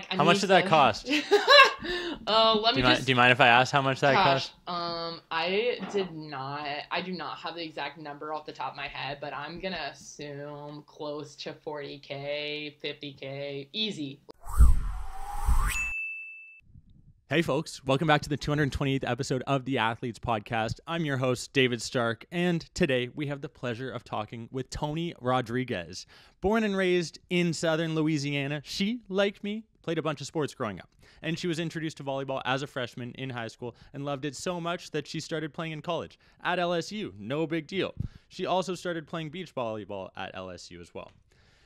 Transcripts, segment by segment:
How much did that cost? Do you mind if I ask how much that cost? I do not have the exact number off the top of my head, but I'm gonna assume close to 40K, 50K, easy. Hey folks, welcome back to the 228th episode of the Athletes Podcast. I'm your host, David Stark, and today we have the pleasure of talking with Toni Rodriguez. Born and raised in southern Louisiana, she, like me, played a bunch of sports growing up. And she was introduced to volleyball as a freshman in high school and loved it so much that she started playing in college at LSU. No big deal. She also started playing beach volleyball at LSU as well.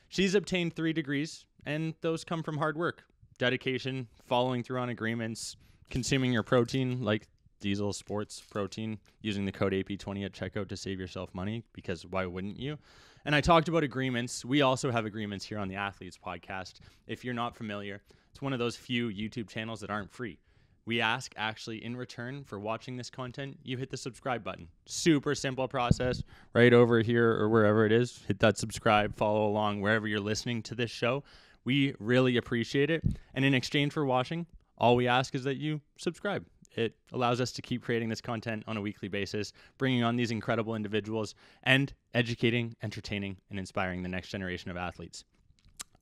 She's obtained 3 degrees, and those come from hard work, dedication, following through on agreements, consuming your protein like Diesel Sports Protein, using the code AP20 at checkout to save yourself money, because why wouldn't you? And I talked about agreements. We also have agreements here on the Athletes Podcast. If you're not familiar, it's one of those few YouTube channels that aren't free. We ask, actually, in return for watching this content, you hit the subscribe button. Super simple process. Right over here or wherever it is, hit that subscribe, follow along wherever you're listening to this show. We really appreciate it. And in exchange for watching, all we ask is that you subscribe. It allows us to keep creating this content on a weekly basis, bringing on these incredible individuals, and educating, entertaining, and inspiring the next generation of athletes.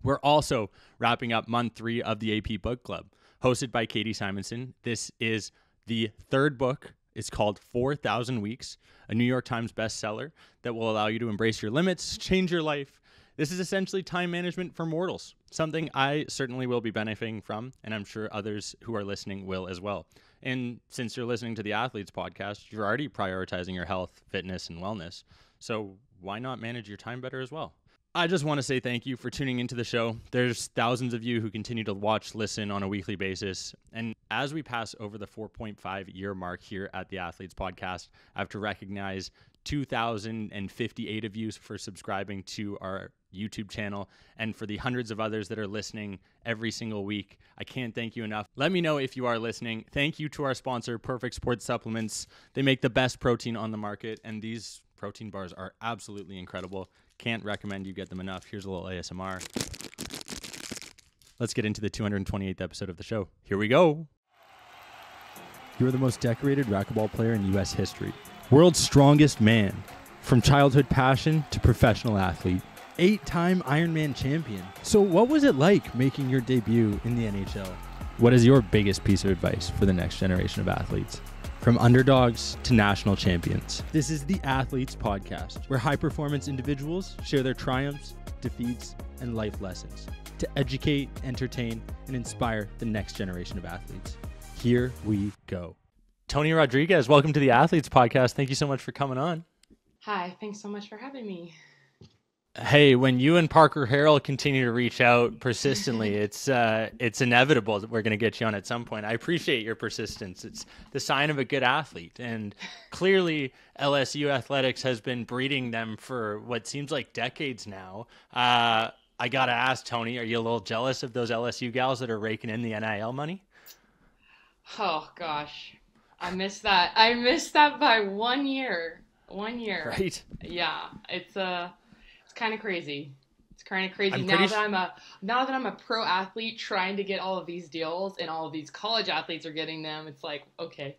We're also wrapping up month 3 of the AP Book Club, hosted by Katie Simonson. This is the 3rd book. It's called 4,000 Weeks, a New York Times bestseller that will allow you to embrace your limits, change your life. This is essentially time management for mortals, something I certainly will be benefiting from, and I'm sure others who are listening will as well. And since you're listening to the Athletes Podcast, you're already prioritizing your health, fitness, and wellness. So why not manage your time better as well? I just want to say thank you for tuning into the show. There's thousands of you who continue to watch, listen on a weekly basis. And as we pass over the 4.5 year mark here at the Athletes Podcast, I have to recognize 2,058 of you for subscribing to our YouTube channel, and for the hundreds of others that are listening every single week. I can't thank you enough. Let me know if you are listening. Thank you to our sponsor, Perfect Sports Supplements. They make the best protein on the market, and these protein bars are absolutely incredible. Can't recommend you get them enough. Here's a little ASMR. Let's get into the 228th episode of the show. Here we go. You are the most decorated racquetball player in U.S. history. World's strongest man. From childhood passion to professional athlete. 8-time Ironman champion. So what was it like making your debut in the NHL? What is your biggest piece of advice for the next generation of athletes? From underdogs to national champions. This is the Athletes Podcast, where high-performance individuals share their triumphs, defeats, and life lessons to educate, entertain, and inspire the next generation of athletes. Here we go. Toni Rodriguez, welcome to the Athletes Podcast. Thank you so much for coming on. Hi, thanks so much for having me. Hey, when you and Parker Harrell continue to reach out persistently, it's inevitable that we're going to get you on at some point. I appreciate your persistence. It's the sign of a good athlete. And clearly, LSU athletics has been breeding them for what seems like decades now. I got to ask, Toni, are you a little jealous of those LSU gals that are raking in the NIL money? Oh, gosh. I missed that. I missed that by 1 year. 1 year. Right. Yeah, it's kind of crazy. It's kind of crazy now that I'm a pro athlete trying to get all of these deals, and all of these college athletes are getting them. It's like, okay.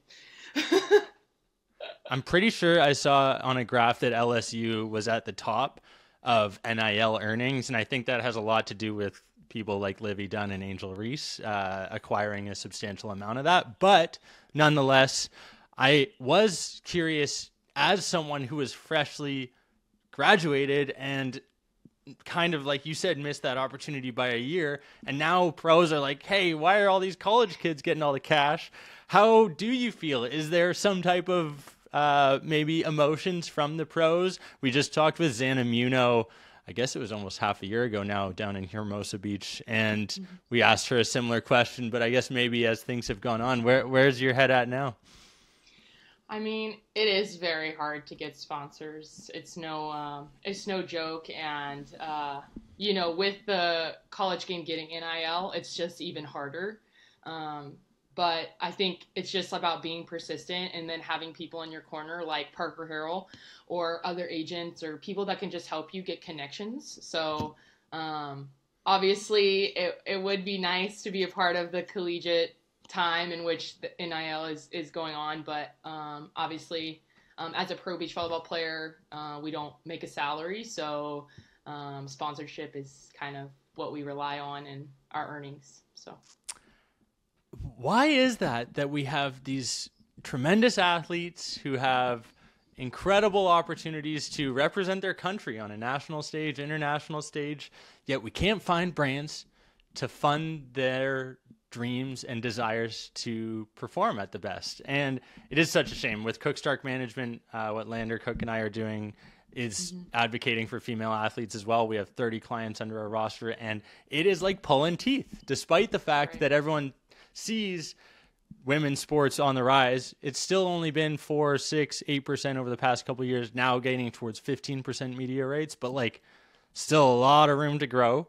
I'm pretty sure I saw on a graph that LSU was at the top of NIL earnings, and I think that has a lot to do with people like Livy Dunn and Angel Reese acquiring a substantial amount of that. But nonetheless, I was curious, as someone who was freshly graduated and kind of, like you said, missed that opportunity by a year, and now pros are like, hey, why are all these college kids getting all the cash? How do you feel? Is there some type of maybe emotions from the pros? We just talked with Xana Muno, I guess it was almost half a year ago now, down in Hermosa Beach, and we asked her a similar question, but I guess maybe as things have gone on, where's your head at now? I mean, it is very hard to get sponsors. It's no joke. And, with the college game getting NIL, it's just even harder. But I think it's just about being persistent and then having people in your corner like Parker Harrell or other agents or people that can just help you get connections. So obviously it would be nice to be a part of the collegiate time in which the NIL is going on, but obviously as a pro beach volleyball player, we don't make a salary, so sponsorship is kind of what we rely on in our earnings. So why is that we have these tremendous athletes who have incredible opportunities to represent their country on a national stage, international stage, yet we can't find brands to fund their dreams and desires to perform at the best? And it is such a shame. With Cook Stark Management, what Lander Cook and I are doing is advocating for female athletes as well. We have 30 clients under our roster, and it is like pulling teeth, despite the fact that everyone sees women's sports on the rise. It's still only been 4, 6, 8% over the past couple of years, now gaining towards 15% media rates, but like still a lot of room to grow.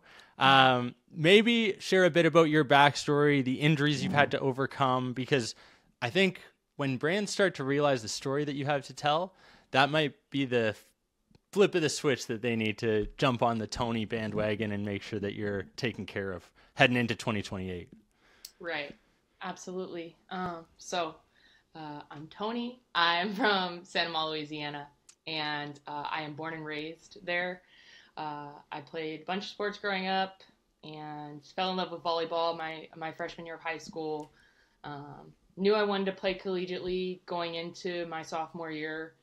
Maybe share a bit about your backstory, the injuries you've had to overcome, because I think when brands start to realize the story that you have to tell, that might be the flip of the switch that they need to jump on the Toni bandwagon and make sure that you're taken care of heading into 2028. Right. Absolutely. So I'm Toni. I'm from Santa Maria, Louisiana, and I am born and raised there. I played a bunch of sports growing up and fell in love with volleyball my freshman year of high school. Knew I wanted to play collegiately going into my sophomore year.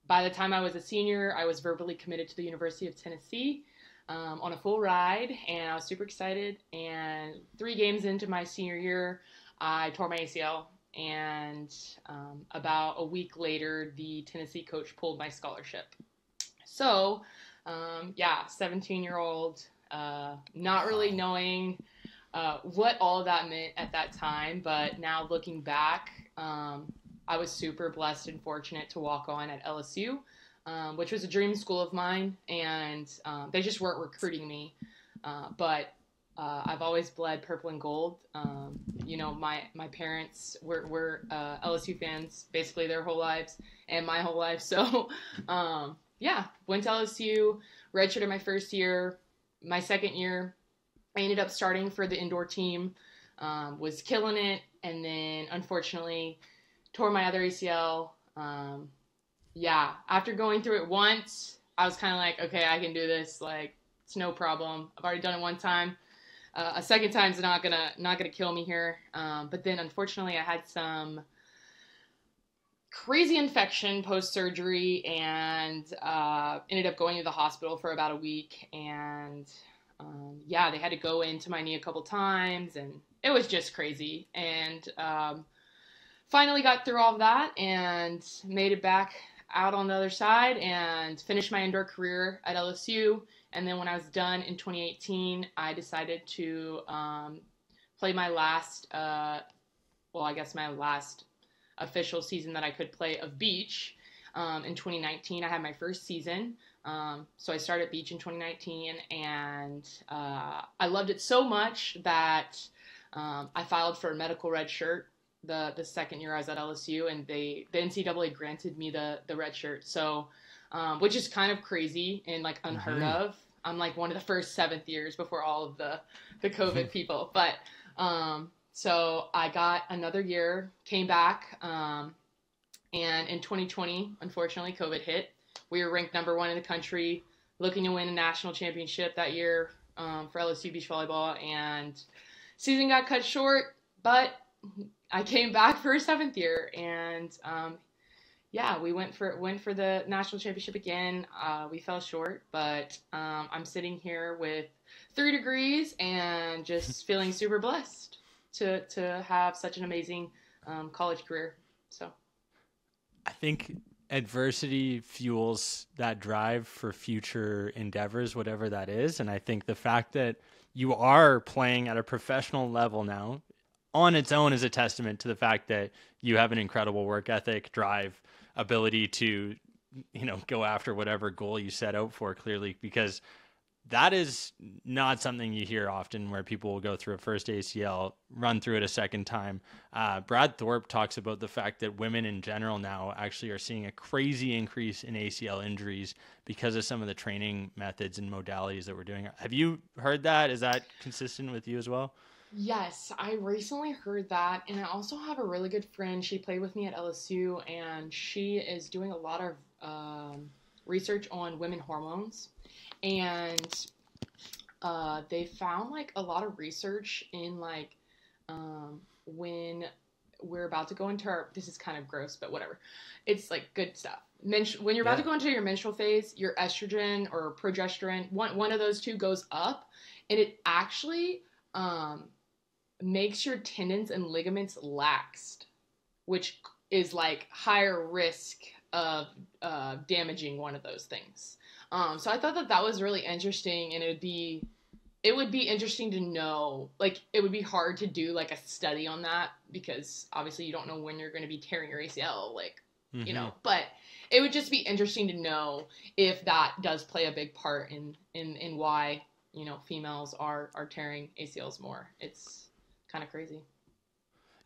By the time I was a senior, I was verbally committed to the University of Tennessee on a full ride, and I was super excited. And 3 games into my senior year, I tore my ACL, and about a week later, the Tennessee coach pulled my scholarship. So, 17-year-old, not really knowing what all of that meant at that time, but now looking back, I was super blessed and fortunate to walk on at LSU. Which was a dream school of mine, and they just weren't recruiting me. But I've always bled purple and gold. My parents were LSU fans basically their whole lives and my whole life. So, went to LSU, redshirted my first year. My second year, I ended up starting for the indoor team, was killing it, and then unfortunately tore my other ACL. After going through it once, I was kind of like, okay, I can do this. Like, it's no problem. I've already done it one time. A second time's not gonna kill me here. But then, unfortunately, I had some crazy infection post-surgery and ended up going to the hospital for about a week. And they had to go into my knee a couple times, and it was just crazy. And finally got through all of that and made it back out on the other side and finished my indoor career at LSU. And then when I was done in 2018, I decided to play my last, my last official season that I could play of beach. In 2019, I had my first season. So I started beach in 2019, and I loved it so much that I filed for a medical red shirt the second year I was at LSU, and the NCAA granted me the red shirt. So, which is kind of crazy and like unheard of. I'm like one of the first 7th years before all of the COVID people. But, so I got another year, came back, and in 2020, unfortunately, COVID hit. We were ranked number 1 in the country, looking to win a national championship that year, for LSU beach volleyball, and season got cut short, but I came back for a 7th year, and we went for the national championship again. We fell short, but I'm sitting here with 3 degrees and just feeling super blessed to have such an amazing college career. So I think adversity fuels that drive for future endeavors, whatever that is. And I think the fact that you are playing at a professional level now on its own is a testament to the fact that you have an incredible work ethic, drive, ability to, go after whatever goal you set out for, clearly, because that is not something you hear often, where people will go through a first ACL, run through it a second time. Brad Thorpe talks about the fact that women in general now actually are seeing a crazy increase in ACL injuries because of some of the training methods and modalities that we're doing. Have you heard that? Is that consistent with you as well? Yes, I recently heard that, and I also have a really good friend. She played with me at LSU, and she is doing a lot of research on women hormones, and they found like a lot of research in like when we're about to go into our, this is kind of gross, but whatever, it's like good stuff. When you're about to go into your menstrual phase, your estrogen or progesterone, one of those two goes up, and it actually makes your tendons and ligaments laxed, which is like higher risk of damaging one of those things. So I thought that was really interesting, and it would be interesting to know, like, it would be hard to do like a study on that because obviously you don't know when you're going to be tearing your ACL, like, you know, but it would just be interesting to know if that does play a big part in why, you know, females are tearing ACLs more. It's kind of crazy.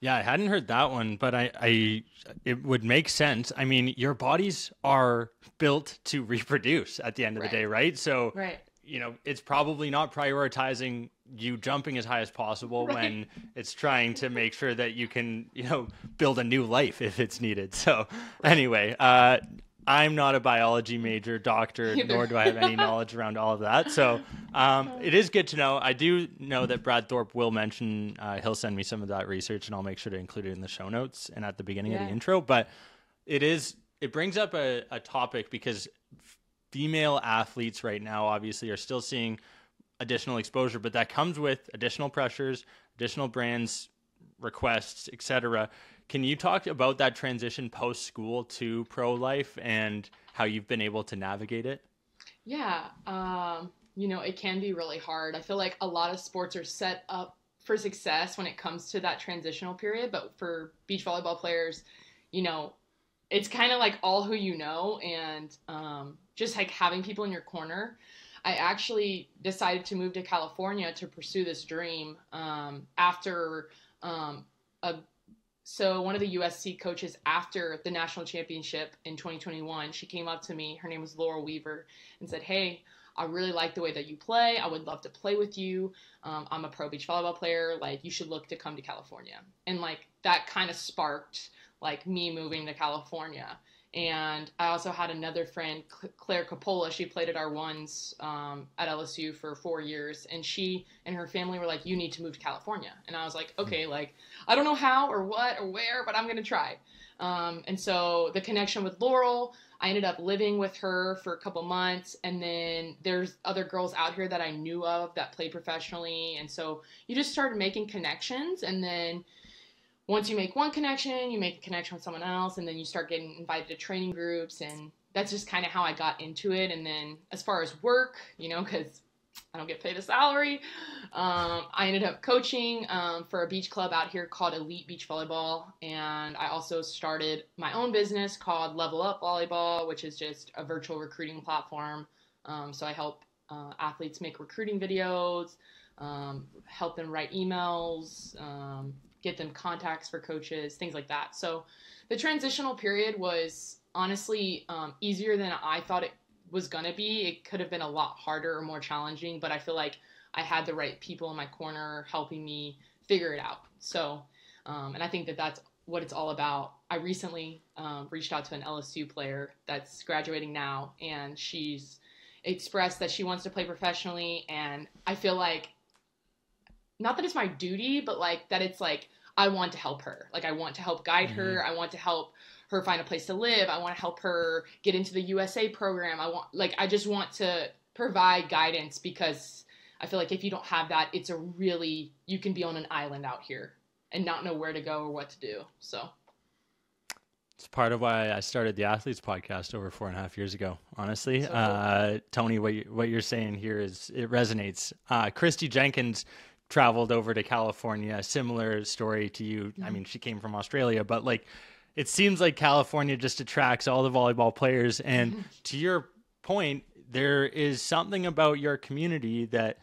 Yeah, I hadn't heard that one, but it would make sense. I mean, your bodies are built to reproduce at the end of the day, right? So, you know, it's probably not prioritizing you jumping as high as possible when it's trying to make sure that you can, you know, build a new life if it's needed. So anyway, I'm not a biology major doctor, nor do I have any knowledge around all of that. So it is good to know. I do know that Brad Thorpe will mention, he'll send me some of that research, and I'll make sure to include it in the show notes and at the beginning of the intro. But it brings up a topic because female athletes right now obviously are still seeing additional exposure, but that comes with additional pressures, additional brands, requests, etc. Can you talk about that transition post-school to pro life and how you've been able to navigate it? Yeah, you know, it can be really hard. I feel like a lot of sports are set up for success when it comes to that transitional period, but for beach volleyball players, you know, it's kind of like all who you know, and just like having people in your corner. I actually decided to move to California to pursue this dream after so one of the USC coaches after the national championship in 2021, she came up to me, her name was Laurel Weaver, and said, "Hey, I really like the way that you play. I would love to play with you. I'm a pro beach volleyball player. Like, you should look to come to California." And like that kind of sparked like me moving to California. And I also had another friend, Claire Coppola. She played at our ones at LSU for 4 years, and she and her family were like, "You need to move to California." And I was like, "Okay, like I don't know how or what or where, but I'm gonna try." And so the connection with Laurel, I ended up living with her for a couple months, and then there's other girls out here that I knew of that play professionally, and so you just started making connections, and then once you make one connection, you make a connection with someone else, and then you start getting invited to training groups, and that's just kind of how I got into it. And then as far as work, you know, because I don't get paid a salary, I ended up coaching for a beach club out here called Elite Beach Volleyball, and I also started my own business called Level Up Volleyball, which is just a virtual recruiting platform. So I help athletes make recruiting videos, help them write emails, get them contacts for coaches, things like that. So the transitional period was honestly easier than I thought it was going to be. It could have been a lot harder or more challenging, but I feel like I had the right people in my corner helping me figure it out. So, and I think that that's what it's all about. I recently reached out to an LSU player that's graduating now, and she's expressed that she wants to play professionally, and I feel like, not that it's my duty, but like that it's like I want to help her. Like I want to help guide her. I want to help her find a place to live. I want to help her get into the USA program. I just want to provide guidance, because I feel like if you don't have that, you can be on an island out here and not know where to go or what to do. So it's part of why I started the Athletes podcast over 4.5 years ago, honestly. So cool. Tony, what you're saying here it resonates. Christy Jenkins traveled over to California, similar story to you. Mm-hmm. I mean, she came from Australia, but like, it seems like California just attracts all the volleyball players. And to your point, there is something about your community that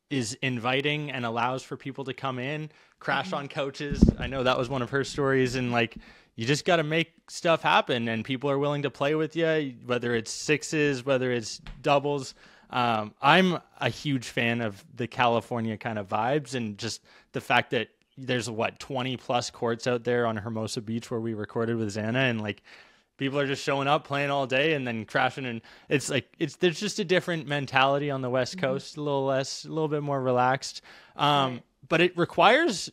is inviting and allows for people to come in, crash on couches. I know that was one of her stories, and like, you just got to make stuff happen, and people are willing to play with you, whether it's sixes, whether it's doubles. I'm a huge fan of the California kind of vibes, and just the fact that there's 20 plus courts out there on Hermosa Beach where we recorded with Xana, and like, people are just showing up, playing all day, and then crashing. And it's like, there's just a different mentality on the West Coast, a little bit more relaxed. But it requires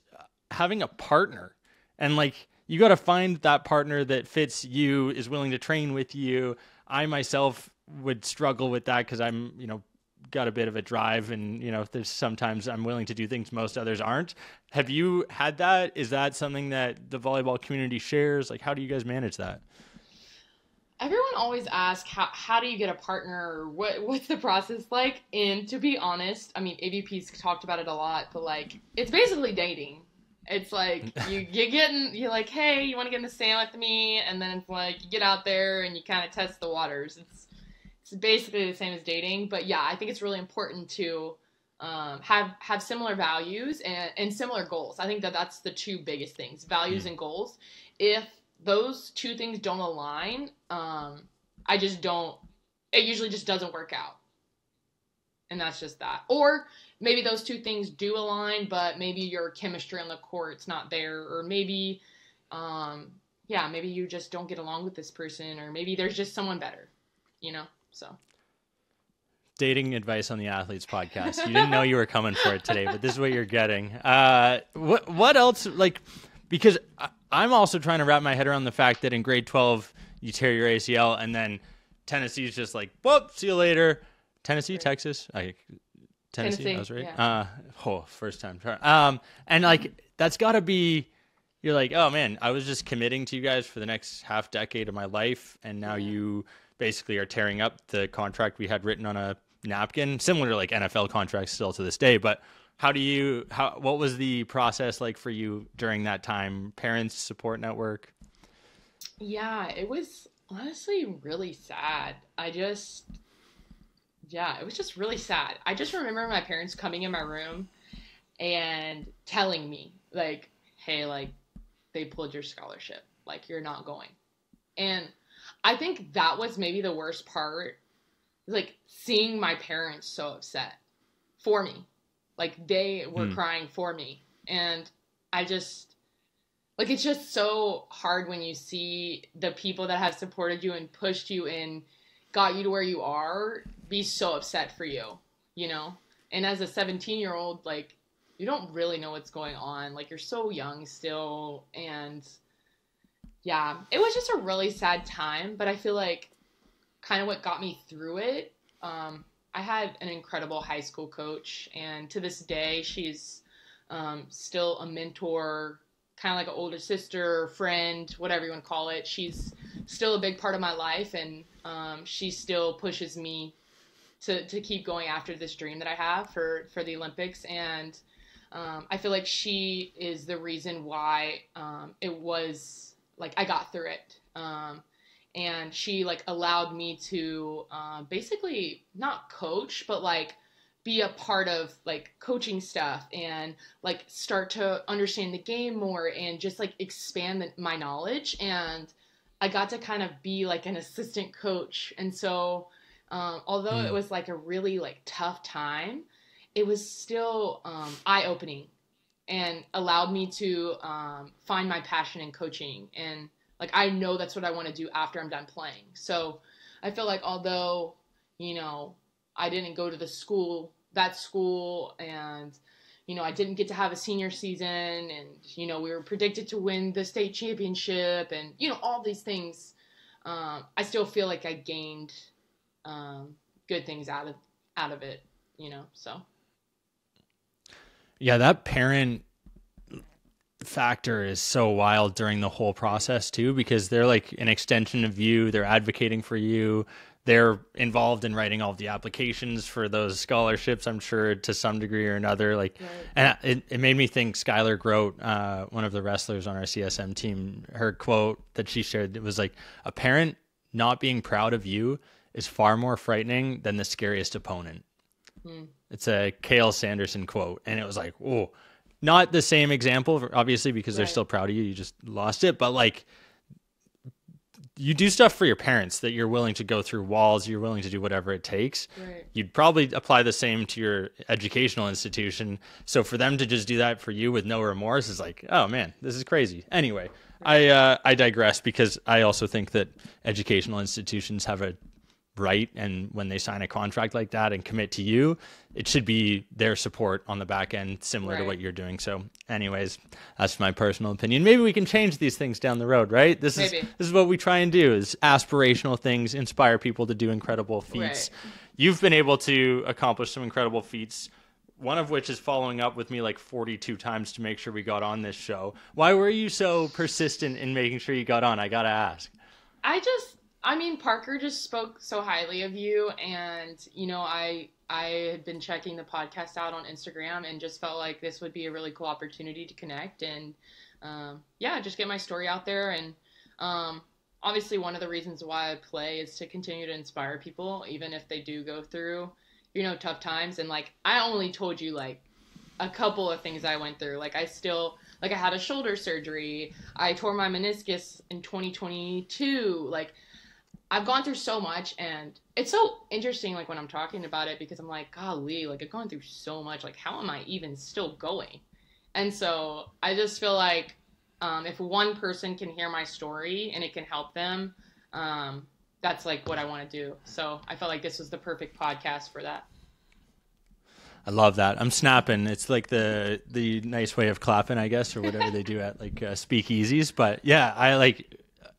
having a partner, and like, you got to find that partner that fits you, is willing to train with you. I myself would struggle with that because I'm, got a bit of a drive, and, there's sometimes I'm willing to do things most others aren't. Have you had that? Is that something that the volleyball community shares? Like, how do you guys manage that? Everyone always asks, how do you get a partner, or what's the process like? And to be honest, I mean, AVP's talked about it a lot, but like, it's basically dating. It's like, you're like, hey, you want to get in the sand with me? And then it's like, you get out there and you kind of test the waters. It's basically the same as dating. But yeah, I think it's really important to have similar values and similar goals. I think that's the two biggest things, values and goals. If those two things don't align, it usually just doesn't work out. And that's just that. Or maybe those two things do align, but maybe your chemistry on the court's not there, or maybe, maybe you just don't get along with this person, or maybe there's just someone better, so. Dating advice on the Athletes podcast. You didn't know you were coming for it today, but this is what you're getting. What else, like, because I'm also trying to wrap my head around the fact that in grade 12, you tear your ACL, and then Tennessee's just like, whoop, see you later. Tennessee, right. Texas, Tennessee, I was right. Yeah. First time. And like, that's got to be, you're like, oh man, I was just committing to you guys for the next half decade of my life, and now you basically are tearing up the contract we had written on a napkin, similar to like NFL contracts still to this day. But what was the process like for you during that time? Parents, support network? Yeah, it was honestly really sad. It was just really sad. I just remember my parents coming in my room and telling me, like, hey, like, they pulled your scholarship. Like, you're not going. And I think that was maybe the worst part, like, seeing my parents so upset for me. Like, they were crying for me. And I just, like, it's just so hard when you see the people that have supported you and pushed you and got you to where you are be so upset for you, And as a 17-year-old, like, you don't really know what's going on. Like, you're so young still. And yeah, it was just a really sad time. But I feel like kind of what got me through it, I had an incredible high school coach. And to this day, she's still a mentor, kind of like an older sister, friend, whatever you want to call it. She's still a big part of my life, and she still pushes me to keep going after this dream that I have for the Olympics. And I feel like she is the reason why it was like I got through it. And she like allowed me to basically not coach, but like be a part of like coaching stuff and like start to understand the game more and just like expand my knowledge. And I got to kind of be like an assistant coach. And so although it was like a really like tough time, it was still eye-opening and allowed me to find my passion in coaching. And like, I know that's what I want to do after I'm done playing. So I feel like although, I didn't go to that school, and, I didn't get to have a senior season, and, we were predicted to win the state championship and, all these things, I still feel like I gained good things out of it, so. Yeah, that parent factor is so wild during the whole process too, because they're like an extension of you. They're advocating for you. They're involved in writing all of the applications for those scholarships, I'm sure, to some degree or another. Like, right. And it made me think Skylar Grote, one of the wrestlers on our CSM team, her quote that she shared, it was like, a parent not being proud of you is far more frightening than the scariest opponent. It's a Cale Sanderson quote. And it was like, oh, not the same example, obviously, because they're still proud of you. You just lost it. But like, you do stuff for your parents that you're willing to go through walls. You're willing to do whatever it takes. Right. You'd probably apply the same to your educational institution. So for them to just do that for you with no remorse is like, oh man, this is crazy. Anyway, I digress, because I also think that educational institutions have a right, and when they sign a contract like that and commit to you, it should be their support on the back end, similar to what you're doing. So anyways, that's my personal opinion. Maybe we can change these things down the road, right? This is what we try and do, is aspirational things, inspire people to do incredible feats. You've been able to accomplish some incredible feats, one of which is following up with me like 42 times to make sure we got on this show. Why were you so persistent in making sure you got on? I gotta ask. I mean, Parker just spoke so highly of you, and, you know, I had been checking the podcast out on Instagram and just felt like this would be a really cool opportunity to connect and, just get my story out there. And obviously one of the reasons why I play is to continue to inspire people, even if they do go through, you know, tough times. And, like, I only told you, like, a couple of things I went through. Like, I had a shoulder surgery. I tore my meniscus in 2022. Like, I've gone through so much, and it's so interesting, like, when I'm talking about it, because I'm like, golly, like, I've gone through so much. Like, how am I even still going? And so I just feel like if one person can hear my story and it can help them, that's, like, what I want to do. So I felt like this was the perfect podcast for that. I love that. I'm snapping. It's like the nice way of clapping, I guess, or whatever they do at, like, speakeasies. But, yeah,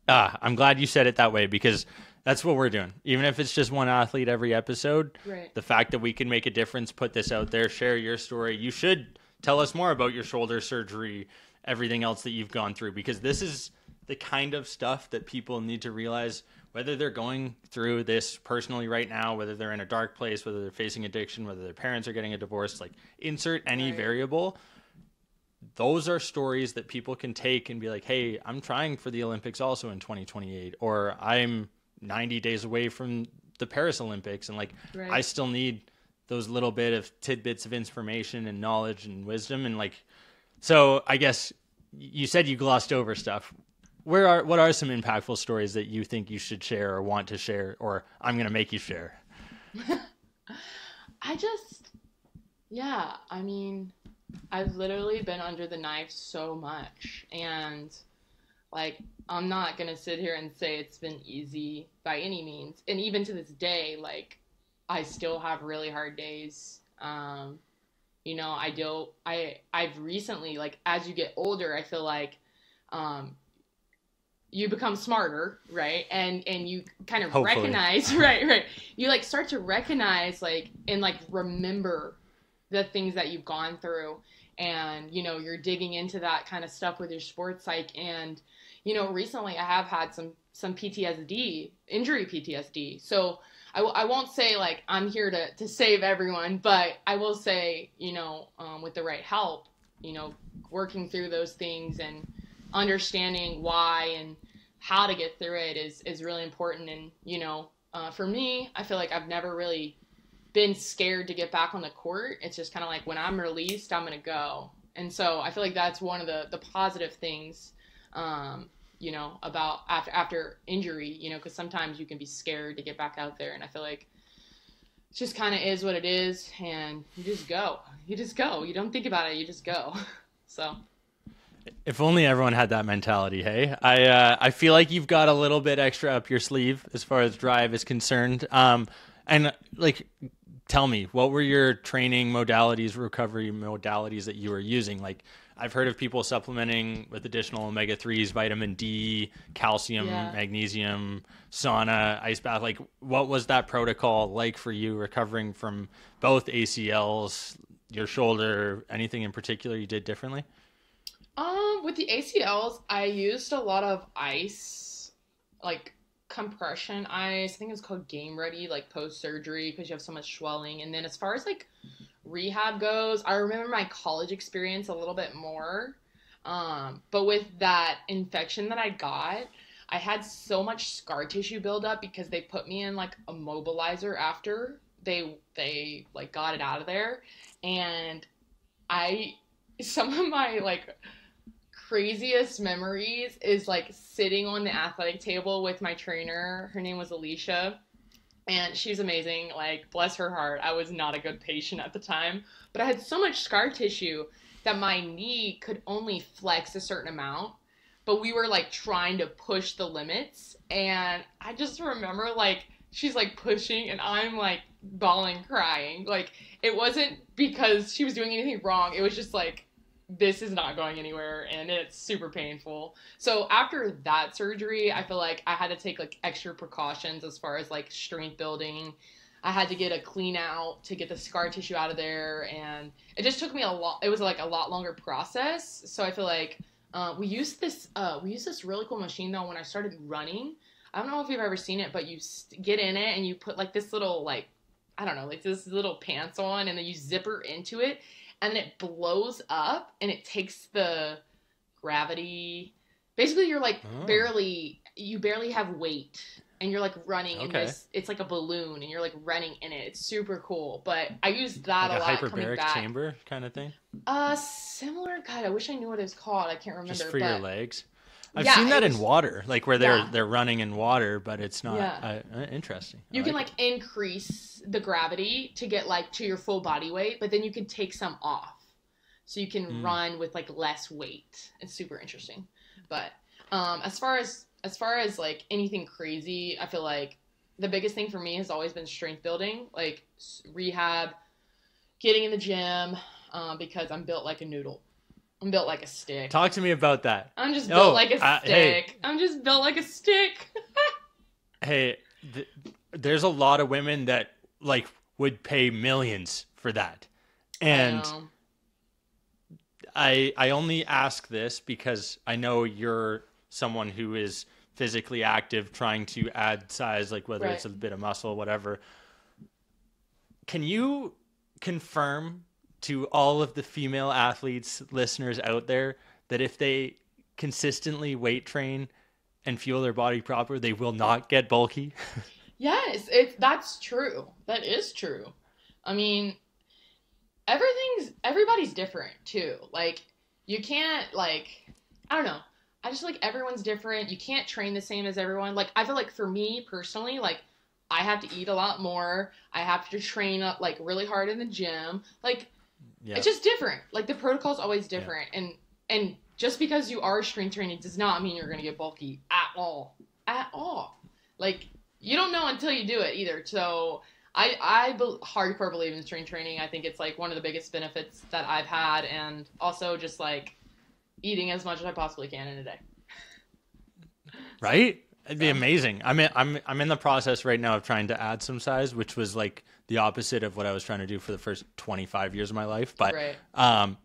I'm glad you said it that way, because that's what we're doing. Even if it's just one athlete every episode, the fact that we can make a difference, put this out there, share your story. You should tell us more about your shoulder surgery, everything else that you've gone through, because this is the kind of stuff that people need to realize, whether they're going through this personally right now, whether they're in a dark place, whether they're facing addiction, whether their parents are getting a divorce, like, insert any variable. Those are stories that people can take and be like, hey, I'm trying for the Olympics also in 2028, or I'm 90 days away from the Paris Olympics, and, like, I still need those little bit of tidbits of information and knowledge and wisdom. And, like, so I guess you said you glossed over stuff. What are some impactful stories that you think you should share or want to share, or I'm going to make you share? I mean, I've literally been under the knife so much, and, like, I'm not going to sit here and say it's been easy by any means. And even to this day, like, I still have really hard days. You know, I've recently, like, as you get older, I feel like, you become smarter, right? And you kind of recognize, right. You, like, start to recognize, like, and, like, remember the things that you've gone through. And, you know, you're digging into that kind of stuff with your sports psych. And, you know, recently I have had some PTSD, injury PTSD. So I won't say, like, I'm here to save everyone, but I will say, you know, with the right help, you know, working through those things and understanding why and how to get through it is really important. And, you know, for me, I feel like I've never really been scared to get back on the court. It's just kind of like, when I'm released, I'm going to go. And so I feel like that's one of the positive things, you know, about after injury, you know, because sometimes you can be scared to get back out there. And I feel like it just kind of is what it is. And you just go. You don't think about it. You just go. So. If only everyone had that mentality, hey? I feel like you've got a little bit extra up your sleeve as far as drive is concerned. And, like, tell me, what were your training modalities, recovery modalities that you were using? Like, I've heard of people supplementing with additional omega-3s, vitamin D, calcium, magnesium, sauna, ice bath. Like, what was that protocol like for you recovering from both ACLs, your shoulder, anything in particular you did differently? With the ACLs, I used a lot of ice, like compression ice. I think it's called Game Ready, like post-surgery, because you have so much swelling. And then as far as, like, rehab goes, I remember my college experience a little bit more. But with that infection that I got, I had so much scar tissue buildup because they put me in like a mobilizer after they like got it out of there. And some of my like craziest memories is like sitting on the athletic table with my trainer. Her name was Alicia, and she's amazing. Like, bless her heart. I was not a good patient at the time, but I had so much scar tissue that my knee could only flex a certain amount. But we were like trying to push the limits, and I just remember like she's like pushing, and I'm like bawling, crying. Like, it wasn't because she was doing anything wrong. It was just like, this is not going anywhere, and it's super painful. So after that surgery, I feel like I had to take like extra precautions as far as like strength building. I had to get a clean out to get the scar tissue out of there, and it just took me a lot. It was like a lot longer process. So I feel like we used this really cool machine though when I started running. I don't know if you've ever seen it, but you get in it and you put like this little like, I don't know, like this little pants on, and then you zipper into it, and then it blows up and it takes the gravity. Basically, you're like you barely have weight, and you're like running in this. It's like a balloon, and you're like running in it. It's super cool. But I used that like a lot. Hyperbaric chamber kind of thing. Similar. God, I wish I knew what it's called. I can't remember. Just for your legs. I've seen that in water, like where they're running in water, but it's not interesting. You can like increase the gravity to get like to your full body weight, but then you can take some off, so you can run with like less weight. It's super interesting. But as far as like anything crazy, I feel like the biggest thing for me has always been strength building, like rehab, getting in the gym, because I'm built like a noodle. I'm built like a stick. Talk to me about that. I'm just built like a stick. Hey. I'm just built like a stick. Hey, there's a lot of women that like would pay millions for that. And I only ask this because I know you're someone who is physically active, trying to add size, like whether it's a bit of muscle, whatever. Can you confirm to all of the female athletes, listeners out there, that if they consistently weight train and fuel their body proper, they will not get bulky? Yes, that's true. That is true. I mean, everybody's different too. Like, you can't, like, I don't know. I just like everyone's different. You can't train the same as everyone. Like, I feel like for me personally, like, I have to eat a lot more. I have to train up like really hard in the gym. Like, it's just different. Like, the protocol's always different. And just because you are strength training does not mean you're going to get bulky at all. At all. Like, you don't know until you do it either. So I hardcore believe in strength training. I think it's like one of the biggest benefits that I've had, and also just like eating as much as I possibly can in a day. Right? It'd be amazing. I'm in the process right now of trying to add some size, which was like the opposite of what I was trying to do for the first 25 years of my life. But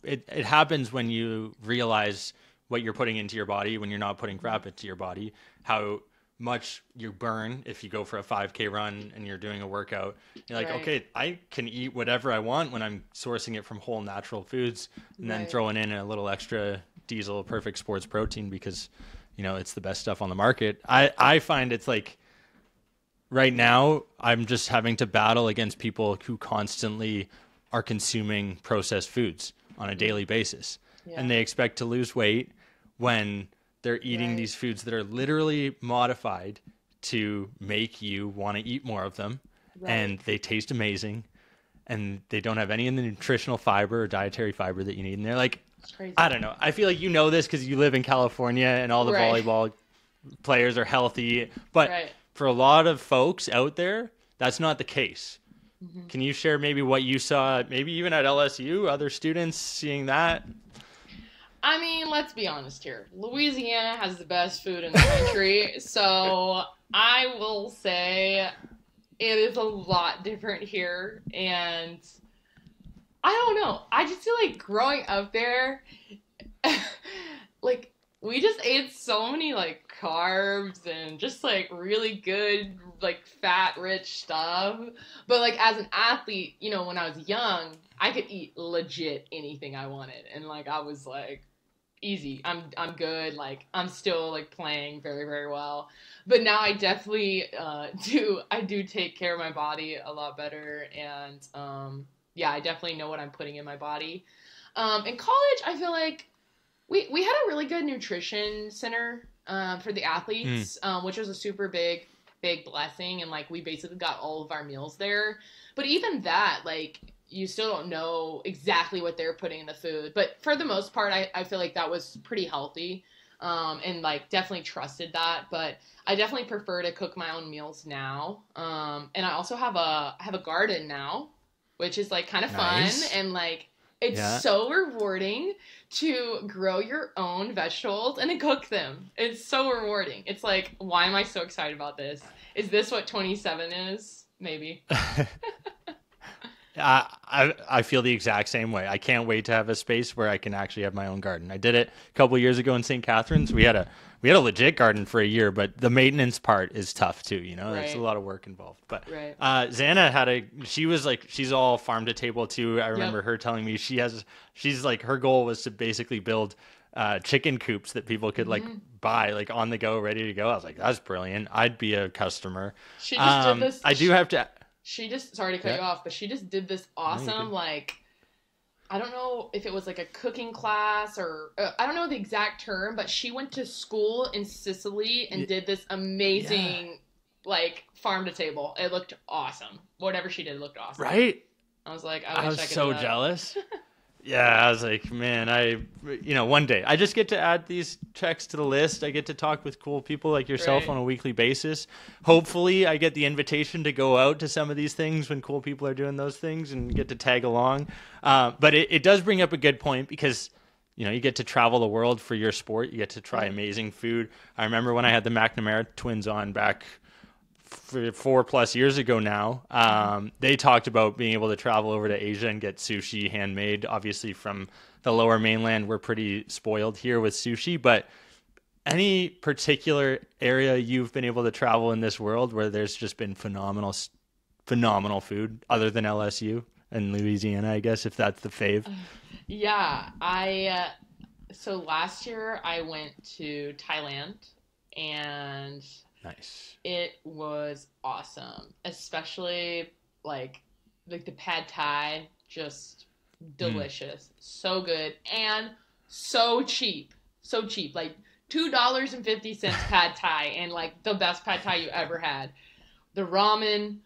it happens when you realize what you're putting into your body, when you're not putting crap into your body, how much you burn if you go for a 5K run and you're doing a workout. You're like, okay, I can eat whatever I want when I'm sourcing it from whole natural foods, and then throwing in a little extra Diesel Perfect Sports protein because, you know, it's the best stuff on the market. I find it's like right now I'm just having to battle against people who constantly are consuming processed foods on a daily basis. And they expect to lose weight when they're eating these foods that are literally modified to make you want to eat more of them. And they taste amazing, and they don't have any of the nutritional fiber or dietary fiber that you need. And they're like, I don't know. I feel like you know this because you live in California and all the volleyball players are healthy. But for a lot of folks out there, that's not the case. Can you share maybe what you saw, maybe even at LSU, other students seeing that? I mean, let's be honest here. Louisiana has the best food in the country. So I will say it is a lot different here. And I don't know. I just feel like growing up there, like, we just ate so many, like, carbs and just, like, really good, like, fat-rich stuff. But, like, as an athlete, you know, when I was young, I could eat legit anything I wanted. And, like, I was, like, easy. I'm good. Like I'm still like playing very, very well. But now I definitely do take care of my body a lot better, and yeah, I definitely know what I'm putting in my body. In college, I feel like we had a really good nutrition center for the athletes, which was a super big blessing, and like we basically got all of our meals there. But even that, like you still don't know exactly what they're putting in the food. But for the most part, I feel like that was pretty healthy, and like definitely trusted that. But I definitely prefer to cook my own meals now. And I also have a garden now, which is like kind of Nice. fun, and like it's so rewarding to grow your own vegetables and to cook them. It's so rewarding. It's like, why am I so excited about this? Is this what 27 is? Maybe. I feel the exact same way. I can't wait to have a space where I can actually have my own garden. I did it a couple of years ago in St. Catharines. We had a legit garden for a year, but the maintenance part is tough too. You know, there's a lot of work involved. But Xana she's all farm to table too. I remember her telling me she's like her goal was to basically build chicken coops that people could like buy like on the go, ready to go. I was like, that's brilliant. I'd be a customer. She just did this. I do have to. She just, sorry to cut you off, but she just did this awesome, like, I don't know if it was like a cooking class or, I don't know the exact term, but she went to school in Sicily and did this amazing, like, farm to table. It looked awesome. Whatever she did looked awesome. Right? I was like, I wish was I could so do that. jealous. Yeah, I was like, man, one day I just get to add these checks to the list. I get to talk with cool people like yourself on a weekly basis. Hopefully I get the invitation to go out to some of these things when cool people are doing those things and get to tag along. But it does bring up a good point because, you get to travel the world for your sport. You get to try amazing food. I remember when I had the McNamara twins on back 4+ years ago now, they talked about being able to travel over to Asia and get sushi handmade. Obviously from the lower mainland, we're pretty spoiled here with sushi, but any particular area you've been able to travel in this world where there's just been phenomenal food other than LSU and Louisiana, I guess, if that's the fave? Yeah, so last year I went to Thailand, and nice. It was awesome, especially like the pad thai, just delicious, so good and so cheap, like $2.50 pad thai, and like the best pad thai you ever had. The ramen,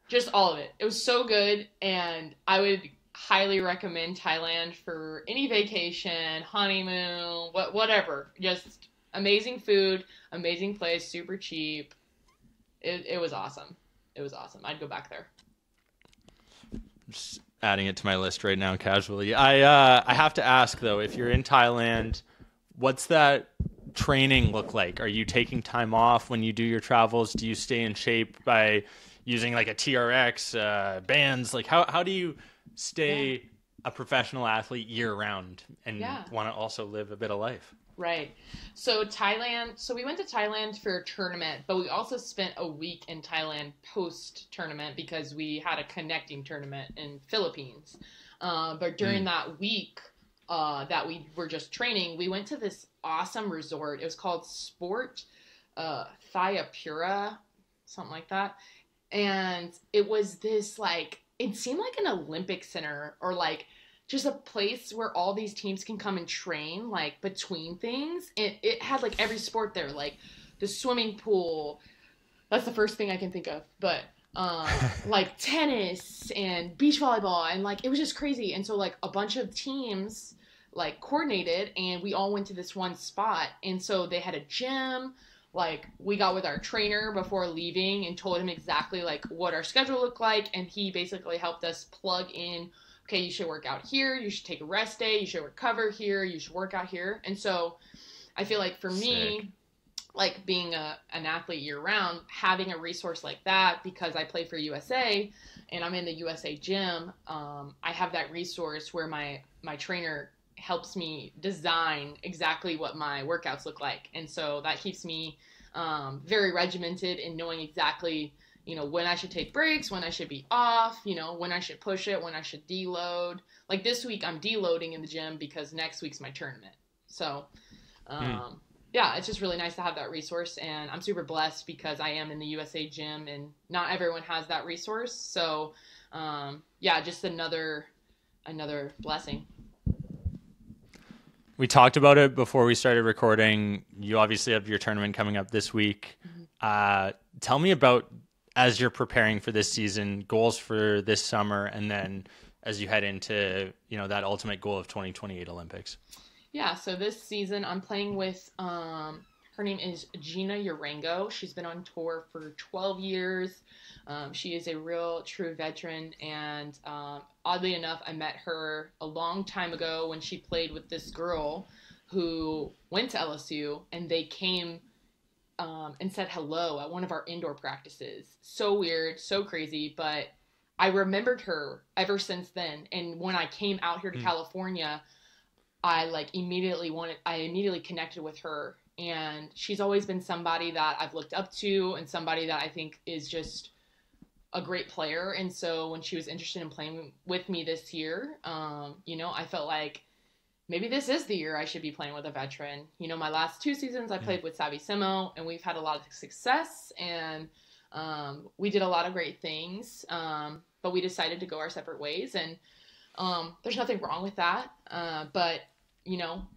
just all of it. It was so good, and I would highly recommend Thailand for any vacation, honeymoon, whatever. Just amazing food, amazing place, super cheap. It was awesome. It was awesome. I'd go back there. Just adding it to my list right now casually. I have to ask though, if you're in Thailand, what's that training look like? Are you taking time off when you do your travels? Do you stay in shape by using like a TRX, bands? Like how do you stay a professional athlete year round and want to also live a bit of life? Right. So we went to Thailand for a tournament, but we also spent a week in Thailand post-tournament because we had a connecting tournament in Philippines. But during that week that we were just training, we went to this awesome resort. It was called Sport Thayapura, something like that. And it was this like, it seemed like an Olympic center, or like just a place where all these teams can come and train, like, between things. It had, like, every sport there, like, the swimming pool. That's the first thing I can think of. But, like, tennis and beach volleyball. And, like, it was just crazy. And so, like, a bunch of teams, like, coordinated, and we all went to this one spot. And so they had a gym. Like, we got with our trainer before leaving and told him exactly, like, what our schedule looked like. And he basically helped us plug in, okay, you should work out here, you should take a rest day, you should recover here, you should work out here. And so I feel like for me, like being an athlete year round, having a resource like that, because I play for USA and I'm in the USA gym, I have that resource where my trainer helps me design exactly what my workouts look like. And so that keeps me very regimented in knowing exactly, when I should take breaks, when I should be off, when I should push it, when I should deload. Like this week I'm deloading in the gym because next week's my tournament. So, yeah, it's just really nice to have that resource, and I'm super blessed because I am in the USA gym, and not everyone has that resource. So, yeah, just another blessing. We talked about it before we started recording. You obviously have your tournament coming up this week. Tell me about, as you're preparing for this season, goals for this summer, and then as you head into, that ultimate goal of 2028 Olympics. Yeah, so this season I'm playing with, her name is Gina Urango. She's been on tour for 12 years. She is a real true veteran, and oddly enough, I met her a long time ago when she played with this girl who went to LSU, and they came and said hello at one of our indoor practices. So weird, so crazy, but I remembered her ever since then. And when I came out here to California, I immediately connected with her, and she's always been somebody that I've looked up to and somebody that I think is just a great player. And so when she was interested in playing with me this year, I felt like maybe this is the year I should be playing with a veteran. My last 2 seasons I played with Savissimo, and we've had a lot of success, and we did a lot of great things, but we decided to go our separate ways, and there's nothing wrong with that. But,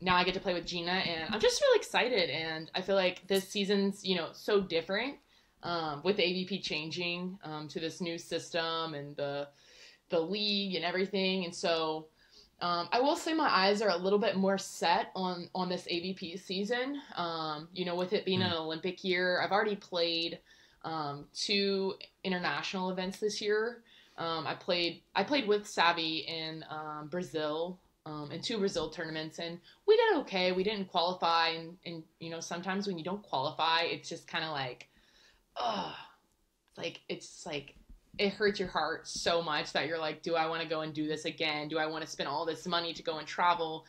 now I get to play with Gina, and I'm just really excited. And I feel like this season's, so different, with the AVP changing, to this new system and the league and everything. And so, I will say my eyes are a little bit more set on this AVP season. With it being an Olympic year, I've already played, 2 international events this year. I played with Savvy in Brazil, in 2 Brazil tournaments, and we did okay. We didn't qualify, and sometimes when you don't qualify, it's just kind of like, it hurts your heart so much that you're like, do I want to go and do this again? Do I want to spend all this money to go and travel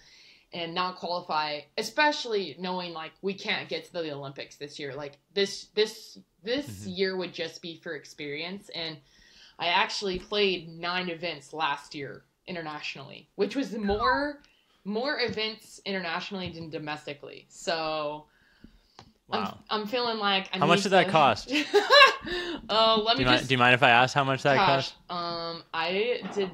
and not qualify? Especially knowing like we can't get to the Olympics this year. Like this year would just be for experience, and I actually played 9 events last year internationally, which was more events internationally than domestically. So wow. I'm feeling like how much did that cost? Do you mind if I ask how much that cost? I do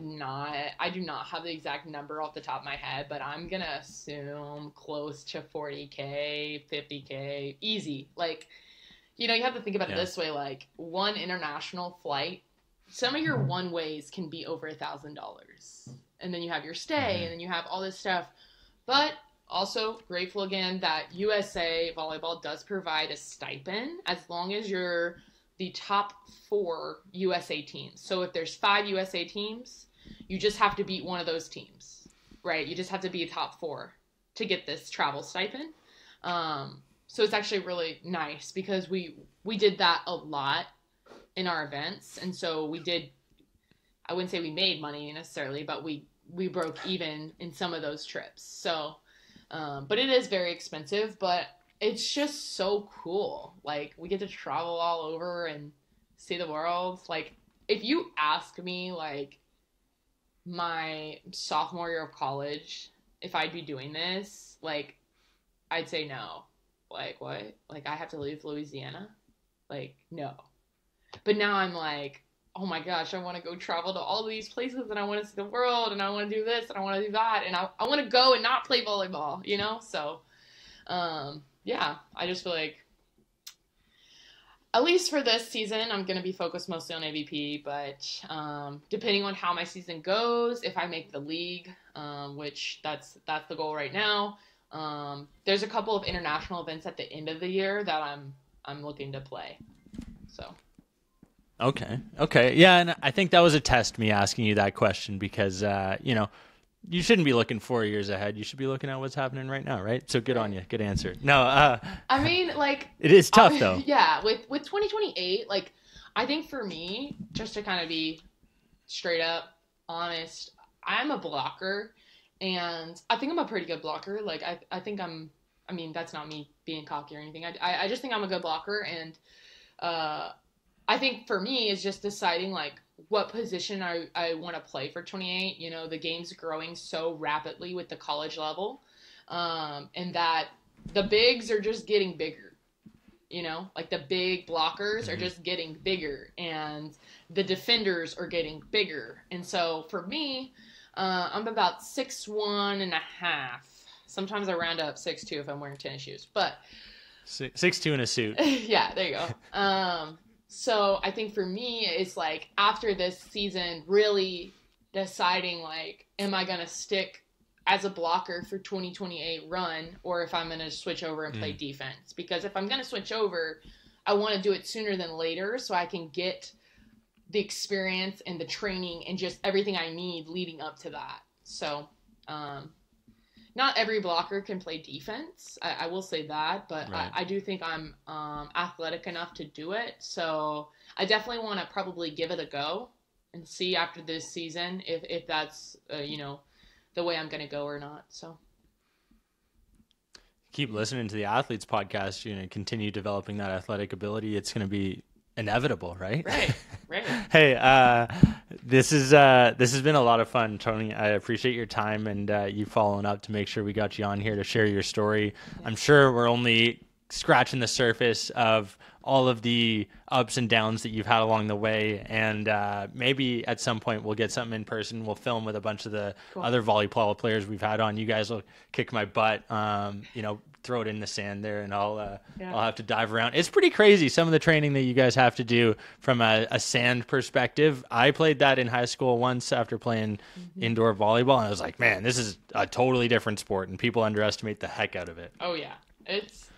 not have the exact number off the top of my head, but I'm gonna assume close to 40K, 50K, easy. Like, you have to think about it this way, like one international flight, some of your one ways can be over $1,000, and then you have your stay, and then you have all this stuff. But also grateful again that USA Volleyball does provide a stipend as long as you're the top 4 USA teams. So if there's 5 USA teams, you just have to beat one of those teams, right? You just have to be a top 4 to get this travel stipend. So it's actually really nice because we did that a lot in our events. And so I wouldn't say we made money necessarily, but we broke even in some of those trips. So, but it is very expensive, but it's just so cool. Like, we get to travel all over and see the world. Like, if you ask me, like, my sophomore year of college, if I'd be doing this, like, I'd say no. Like, what? Like, I have to leave Louisiana? Like, no. But now I'm like, oh my gosh, I want to go travel to all these places, and I want to see the world, and I want to do this, and I want to do that, and I want to go and not play volleyball, So, yeah, I just feel like, at least for this season, I'm going to be focused mostly on AVP, but depending on how my season goes, if I make the league, which that's the goal right now, there's a couple of international events at the end of the year that I'm looking to play, so. Okay. Yeah, and I think that was a test, me asking you that question, because, you shouldn't be looking 4 years ahead. You should be looking at what's happening right now, right? So good on you. Good answer. No, I mean, like... It is tough, though. Yeah, with 2028, like, I think for me, just to kind of be straight up honest, I'm a blocker, and I think I'm a pretty good blocker. Like, I think I mean, that's not me being cocky or anything. I just think I'm a good blocker, and... I think for me is just deciding like what position I want to play for 28. The game's growing so rapidly with the college level. and that the bigs are just getting bigger. Like the big blockers are just getting bigger, and the defenders are getting bigger. And so for me, I'm about 6'1.5". Sometimes I round up 6'2" if I'm wearing tennis shoes, but 6'2" in a suit. Yeah, there you go. So I think for me, it's like after this season, really deciding like, am I gonna stick as a blocker for 2028 run, or if I'm going to switch over and play defense. Because if I'm going to switch over, I want to do it sooner than later so I can get the experience and the training and just everything I need leading up to that. So not every blocker can play defense. I will say that, but right. I do think I'm athletic enough to do it. So I definitely want to probably give it a go and see after this season if that's, the way I'm going to go or not. So keep listening to the Athletes podcast, continue developing that athletic ability. It's going to be inevitable, right? Right. Hey, this has been a lot of fun, Toni. I appreciate your time and you following up to make sure we got you on here to share your story. Yeah. I'm sure we're only scratching the surface of all of the ups and downs that you've had along the way. And maybe at some point we'll get something in person. We'll film with a bunch of the other volleyball players we've had on. You guys will kick my butt, throw it in the sand there, and I'll have to dive around. It's pretty crazy, some of the training that you guys have to do from a sand perspective. I played that in high school once after playing indoor volleyball, and I was like, man, this is a totally different sport, and people underestimate the heck out of it. Oh, yeah.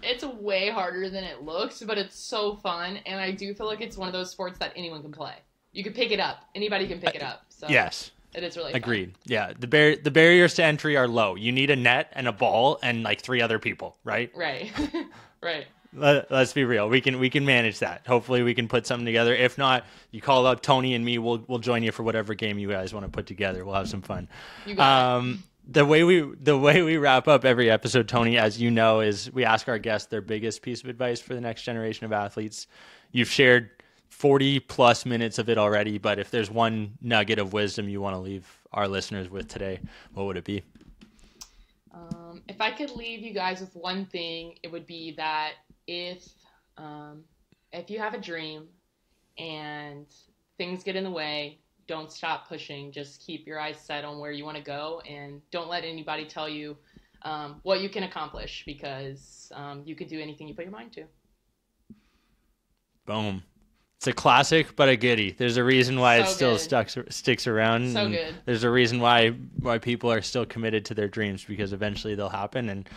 It's way harder than it looks, but it's so fun, and I do feel like it's one of those sports that anyone can play. You can pick it up. Anybody can pick it up. So yes. It is really agreed. Fun. Yeah, the barriers to entry are low. You need a net and a ball and like 3 other people, right? Right. Right. Let's be real. We can manage that. Hopefully we can put something together. If not, you call up Toni and me. We'll join you for whatever game you guys want to put together. We'll have some fun. You got it. The way we wrap up every episode, Toni, as you know, is we ask our guests their biggest piece of advice for the next generation of athletes. You've shared 40 plus minutes of it already, but if there's one nugget of wisdom you want to leave our listeners with today, what would it be? If I could leave you guys with one thing, it would be that if you have a dream and things get in the way, don't stop pushing. Just keep your eyes set on where you want to go, and don't let anybody tell you what you can accomplish, because you could do anything you put your mind to. Boom. It's a classic, but a goodie. There's a reason why it still sticks around. So good. There's a reason why people are still committed to their dreams, because eventually they'll happen. And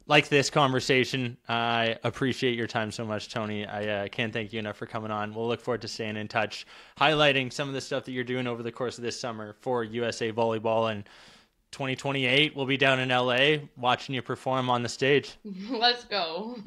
like this conversation, I appreciate your time so much, Toni. I can't thank you enough for coming on. We'll look forward to staying in touch, highlighting some of the stuff that you're doing over the course of this summer for USA Volleyball. And 2028, we'll be down in LA watching you perform on the stage. Let's go.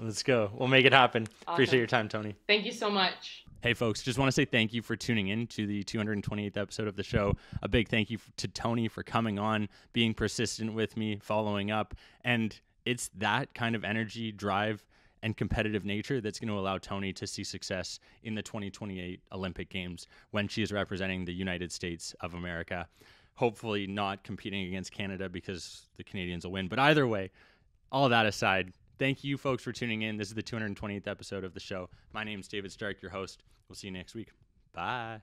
Let's go. We'll make it happen. Awesome. Appreciate your time, Toni. Thank you so much. Hey, folks, just want to say thank you for tuning in to the 228th episode of the show. A big thank you to Toni for coming on, being persistent with me, following up. And it's that kind of energy, drive, and competitive nature that's going to allow Toni to see success in the 2028 Olympic Games when she is representing the United States of America. Hopefully not competing against Canada, because the Canadians will win. But either way, all that aside, thank you, folks, for tuning in. This is the 228th episode of the show. My name is David Stark, your host. We'll see you next week. Bye.